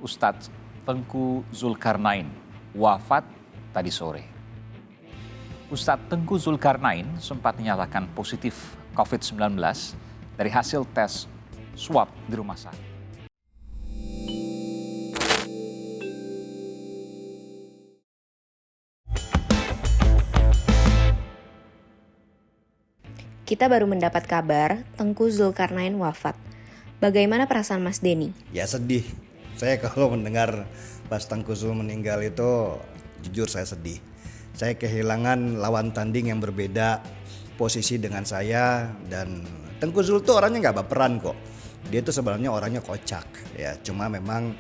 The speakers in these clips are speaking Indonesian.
Ustadz Tengku Zulkarnain wafat tadi sore. Ustadz Tengku Zulkarnain sempat dinyatakan positif COVID-19 dari hasil tes swab di rumah sakit. Kita baru mendapat kabar Tengku Zulkarnain wafat. Bagaimana perasaan Mas Denny? Ya sedih. Saya kalau mendengar Mas Tengku Zul meninggal itu jujur saya sedih. Saya kehilangan lawan tanding yang berbeda posisi dengan saya, dan Tengku Zul tuh orangnya nggak baperan kok. Dia tuh sebenarnya orangnya kocak ya. Cuma memang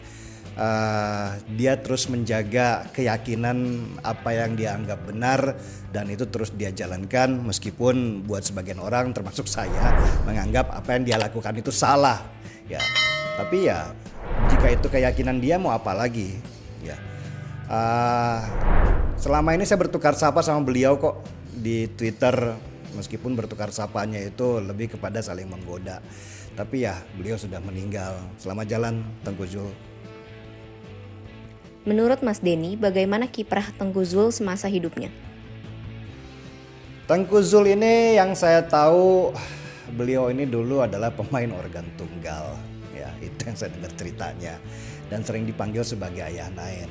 dia terus menjaga keyakinan apa yang dia anggap benar, dan itu terus dia jalankan meskipun buat sebagian orang termasuk saya menganggap apa yang dia lakukan itu salah ya. Tapi ya jika itu keyakinan dia, mau apa lagi ya. Selama ini saya bertukar sapa sama beliau kok di Twitter, meskipun bertukar sapanya itu lebih kepada saling menggoda. Tapi ya beliau sudah meninggal. Selamat jalan Tengku Zul. Menurut Mas Denny, bagaimana kiprah Tengku Zul semasa hidupnya? Tengku Zul ini yang saya tahu, beliau ini dulu adalah pemain organ tunggal. Ya, itu yang saya dengar ceritanya. Dan sering dipanggil sebagai Ayah Naen.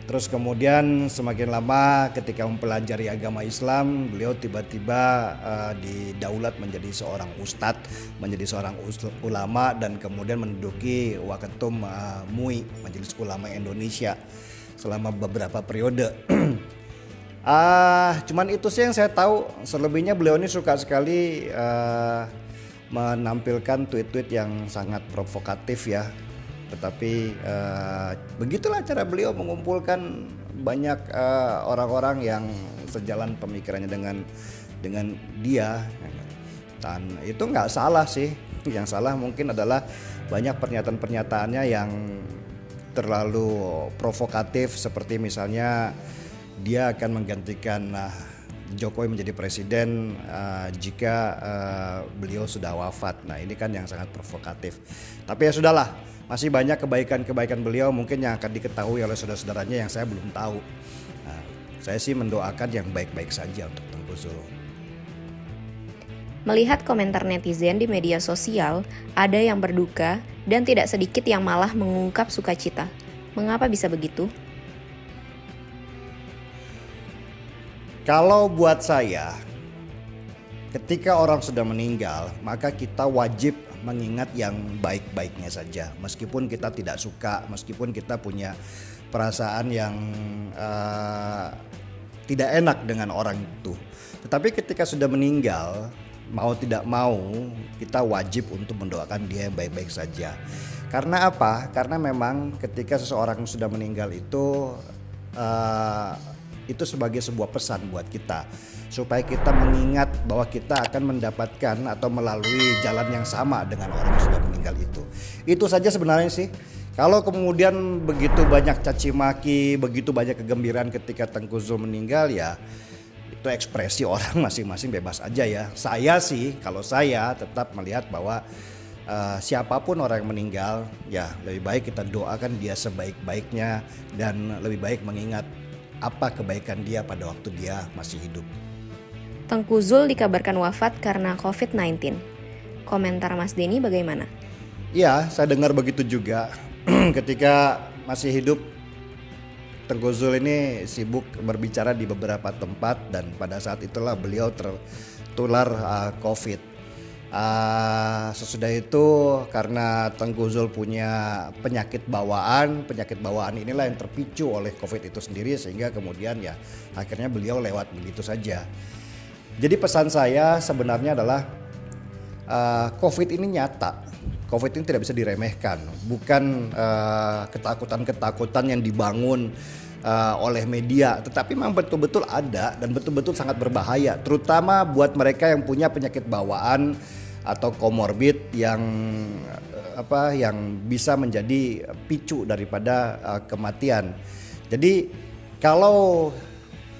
Terus kemudian semakin lama ketika mempelajari agama Islam, beliau tiba-tiba didaulat menjadi seorang ustadz, menjadi seorang ulama, dan kemudian menduduki Waketum MUI, Majelis Ulama Indonesia, selama beberapa periode. Cuman itu sih yang saya tahu. Selebihnya beliau ini suka sekali menampilkan tweet-tweet yang sangat provokatif ya. Tetapi begitulah cara beliau mengumpulkan banyak orang-orang yang sejalan pemikirannya dengan dia. Dan itu nggak salah sih. Yang salah mungkin adalah banyak pernyataan-pernyataannya yang terlalu provokatif, seperti misalnya dia akan menggantikan Jokowi menjadi presiden jika beliau sudah wafat. Nah ini kan yang sangat provokatif. Tapi ya sudahlah, masih banyak kebaikan-kebaikan beliau mungkin yang akan diketahui oleh saudara-saudaranya yang saya belum tahu. Nah, saya sih mendoakan yang baik-baik saja untuk Tengku Zul. Melihat komentar netizen di media sosial, ada yang berduka dan tidak sedikit yang malah mengungkap sukacita. Mengapa bisa begitu? Kalau buat saya, ketika orang sudah meninggal, maka kita wajib mengingat yang baik-baiknya saja. Meskipun kita tidak suka, meskipun kita punya perasaan yang tidak enak dengan orang itu. Tetapi ketika sudah meninggal, mau tidak mau kita wajib untuk mendoakan dia yang baik-baik saja. Karena apa? Karena memang ketika seseorang sudah meninggal itu sebagai sebuah pesan buat kita, supaya kita mengingat bahwa kita akan mendapatkan atau melalui jalan yang sama dengan orang yang sudah meninggal itu. Itu saja sebenarnya sih. Kalau kemudian begitu banyak caci maki, begitu banyak kegembiraan ketika Tengku Zul meninggal, ya itu ekspresi orang masing-masing, bebas aja ya. Saya sih, kalau saya tetap melihat bahwa siapapun orang yang meninggal, ya lebih baik kita doakan dia sebaik-baiknya, dan lebih baik mengingat apa kebaikan dia pada waktu dia masih hidup. Tengku Zul dikabarkan wafat karena COVID-19. Komentar Mas Denny bagaimana? Ya, saya dengar begitu juga. Ketika masih hidup, Tengku Zul ini sibuk berbicara di beberapa tempat, dan pada saat itulah beliau tertular COVID. Sesudah itu karena Tengku Zul punya penyakit bawaan inilah yang terpicu oleh COVID itu sendiri, sehingga kemudian ya akhirnya beliau lewat begitu saja. Jadi pesan saya sebenarnya adalah COVID ini nyata. COVID ini tidak bisa diremehkan. Bukan ketakutan-ketakutan yang dibangun oleh media, tetapi memang betul-betul ada dan betul-betul sangat berbahaya, terutama buat mereka yang punya penyakit bawaan atau komorbid yang bisa menjadi picu daripada kematian. Jadi kalau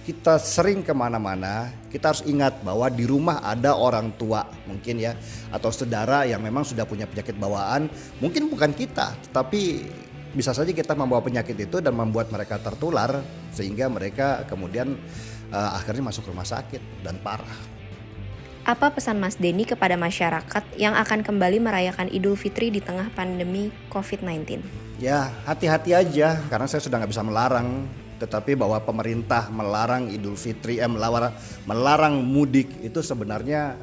kita sering kemana-mana, kita harus ingat bahwa di rumah ada orang tua mungkin ya, atau saudara yang memang sudah punya penyakit bawaan. Mungkin bukan kita, tetapi bisa saja kita membawa penyakit itu dan membuat mereka tertular sehingga mereka kemudian akhirnya masuk rumah sakit dan parah. Apa pesan Mas Denny kepada masyarakat yang akan kembali merayakan Idul Fitri di tengah pandemi COVID-19? Ya hati-hati aja karena saya sudah nggak bisa melarang. Tetapi bahwa pemerintah melarang Idul Fitri, melarang mudik itu sebenarnya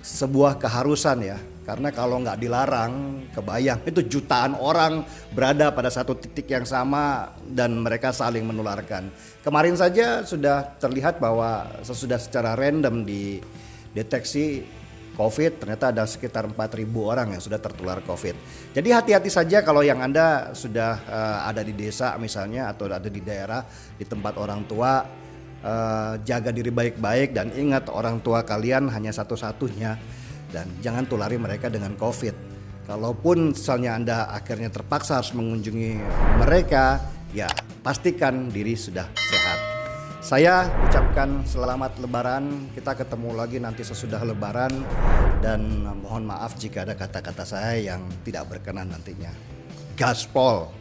sebuah keharusan ya. Karena kalau nggak dilarang, kebayang itu jutaan orang berada pada satu titik yang sama dan mereka saling menularkan. Kemarin saja sudah terlihat bahwa secara random di deteksi COVID ternyata ada sekitar 4.000 orang yang sudah tertular COVID. Jadi hati-hati saja kalau yang Anda sudah ada di desa misalnya atau ada di daerah di tempat orang tua, jaga diri baik-baik dan ingat orang tua kalian hanya satu-satunya. Dan jangan tulari mereka dengan COVID. Kalaupun misalnya Anda akhirnya terpaksa harus mengunjungi mereka, ya pastikan diri sudah sehat. Saya ucapkan selamat Lebaran, kita ketemu lagi nanti sesudah Lebaran. Dan mohon maaf jika ada kata-kata saya yang tidak berkenan nantinya. Gaspol.